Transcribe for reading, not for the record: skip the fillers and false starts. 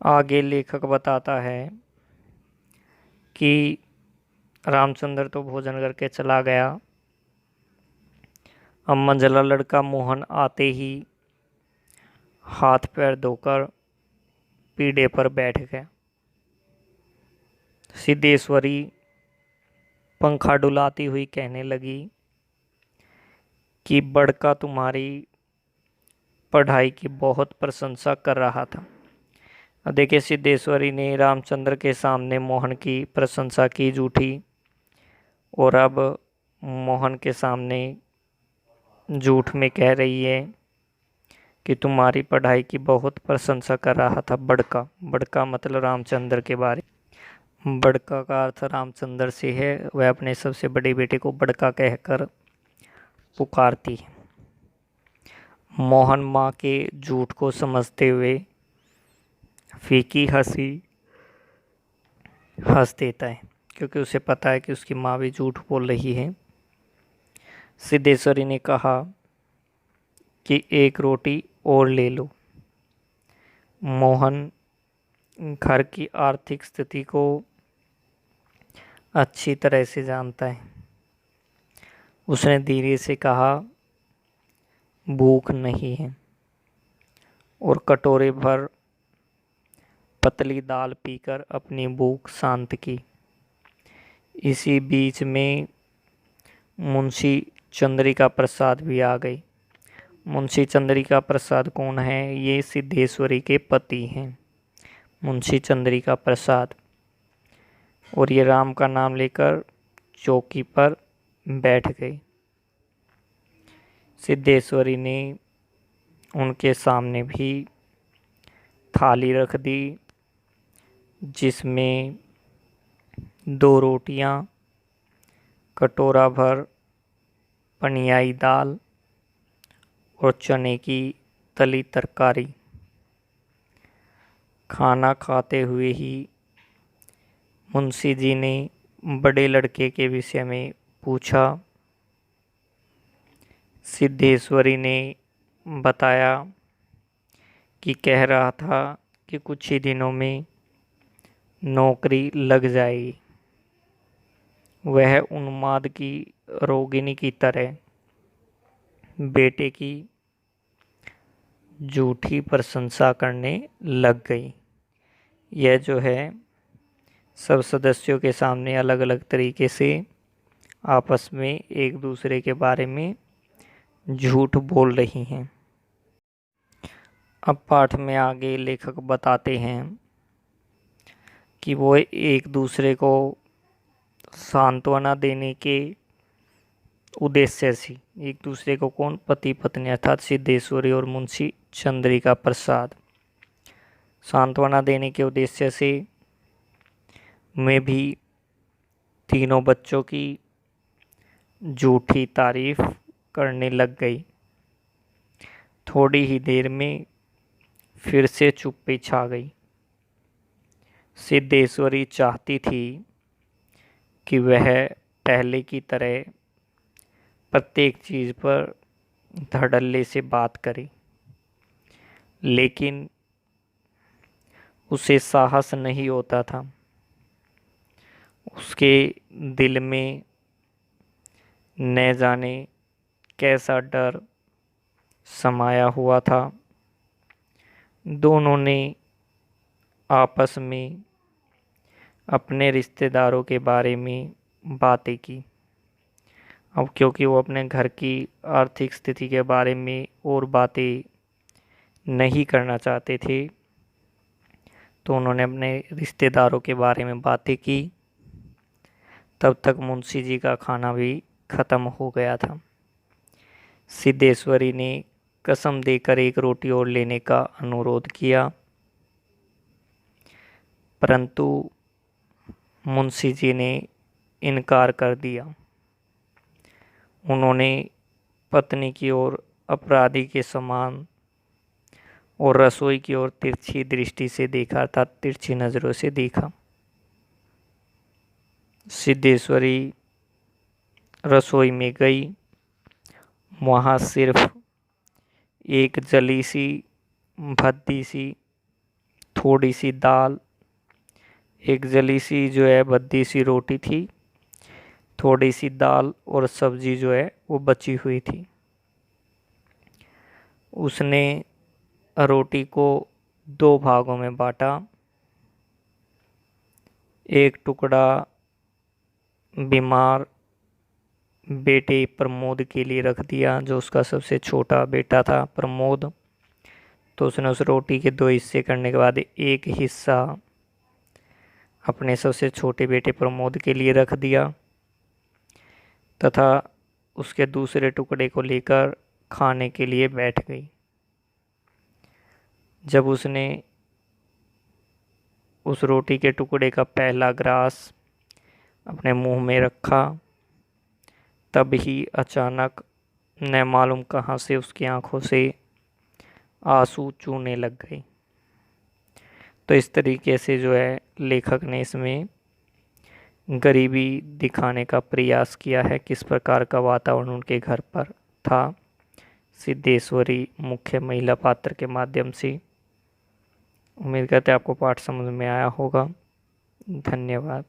आगे लेखक बताता है कि रामचंद्र तो भोजन करके चला गया। अब मंझला लड़का मोहन आते ही हाथ पैर धोकर पीढ़े पर बैठ गया। सिद्धेश्वरी पंखा डुलाती हुई कहने लगी कि बड़का तुम्हारी पढ़ाई की बहुत प्रशंसा कर रहा था। अब देखिए, सिद्धेश्वरी ने रामचंद्र के सामने मोहन की प्रशंसा की झूठी, और अब मोहन के सामने झूठ में कह रही है कि तुम्हारी पढ़ाई की बहुत प्रशंसा कर रहा था। बड़का बड़का मतलब रामचंद्र के बारे। बड़का का अर्थ रामचंद्र से है। वह अपने सबसे बड़े बेटे को बड़का कहकर पुकारती है। मोहन माँ के झूठ को समझते हुए फीकी हंसी हंस देता है, क्योंकि उसे पता है कि उसकी माँ भी झूठ बोल रही है। सिद्धेश्वरी ने कहा कि एक रोटी और ले लो। मोहन घर की आर्थिक स्थिति को अच्छी तरह से जानता है। उसने धीरे से कहा, भूख नहीं है, और कटोरे भर पतली दाल पीकर अपनी भूख शांत की। इसी बीच में मुंशी चंद्रिका प्रसाद भी आ गई। मुंशी चंद्रिका प्रसाद कौन है? ये सिद्धेश्वरी के पति हैं, मुंशी चंद्रिका प्रसाद। और ये राम का नाम लेकर चौकी पर बैठ गई। सिद्धेश्वरी ने उनके सामने भी थाली रख दी, जिसमें 2 रोटियां, कटोरा भर पनियाई दाल और चने की तली तरकारी। खाना खाते हुए ही मुंशी जी ने बड़े लड़के के विषय में पूछा। सिद्धेश्वरी ने बताया कि कह रहा था कि कुछ ही दिनों में नौकरी लग जाएगी। वह उन्माद की रोगिणी की तरह बेटे की झूठी प्रशंसा करने लग गई। यह जो है सब सदस्यों के सामने अलग अलग तरीके से आपस में एक दूसरे के बारे में झूठ बोल रही हैं। अब पाठ में आगे लेखक बताते हैं कि वो एक दूसरे को सांत्वना देने के उद्देश्य से, एक दूसरे को कौन? पति पत्नी अर्थात सिद्धेश्वरी और मुंशी चंद्रिका प्रसाद, सांत्वना देने के उद्देश्य से मैं भी तीनों बच्चों की झूठी तारीफ करने लग गई। थोड़ी ही देर में फिर से चुप्पी छा गई। सिद्धेश्वरी चाहती थी कि वह पहले की तरह प्रत्येक चीज़ पर धड़ल्ले से बात करे, लेकिन उसे साहस नहीं होता था। उसके दिल में न जाने कैसा डर समाया हुआ था। दोनों ने आपस में अपने रिश्तेदारों के बारे में बातें की। अब क्योंकि वो अपने घर की आर्थिक स्थिति के बारे में और बातें नहीं करना चाहते थे, तो उन्होंने अपने रिश्तेदारों के बारे में बातें की। तब तक मुंशी जी का खाना भी ख़त्म हो गया था। सिद्धेश्वरी ने कसम देकर एक रोटी और लेने का अनुरोध किया, परंतु मुंशी जी ने इनकार कर दिया। उन्होंने पत्नी की ओर अपराधी के समान और रसोई की ओर तिरछी दृष्टि से देखा, अर्थात तिरछी नज़रों से देखा। सिद्धेश्वरी रसोई में गई। वहाँ सिर्फ एक जली सी भद्दी सी थोड़ी सी दाल, एक जली सी जो है भद्दी सी रोटी थी, थोड़ी सी दाल और सब्जी जो है वो बची हुई थी। उसने रोटी को दो भागों में बांटा। एक टुकड़ा बीमार बेटे प्रमोद के लिए रख दिया, जो उसका सबसे छोटा बेटा था प्रमोद। तो उसने उस रोटी के दो हिस्से करने के बाद एक हिस्सा अपने सबसे छोटे बेटे प्रमोद के लिए रख दिया तथा उसके दूसरे टुकड़े को लेकर खाने के लिए बैठ गई। जब उसने उस रोटी के टुकड़े का पहला ग्रास अपने मुंह में रखा, तब ही अचानक न मालूम कहाँ से उसकी आंखों से आंसू चूने लग गए। तो इस तरीके से जो है लेखक ने इसमें गरीबी दिखाने का प्रयास किया है, किस प्रकार का वातावरण उनके घर पर था सिद्धेश्वरी मुख्य महिला पात्र के माध्यम से। उम्मीद करते हैं आपको पाठ समझ में आया होगा। धन्यवाद।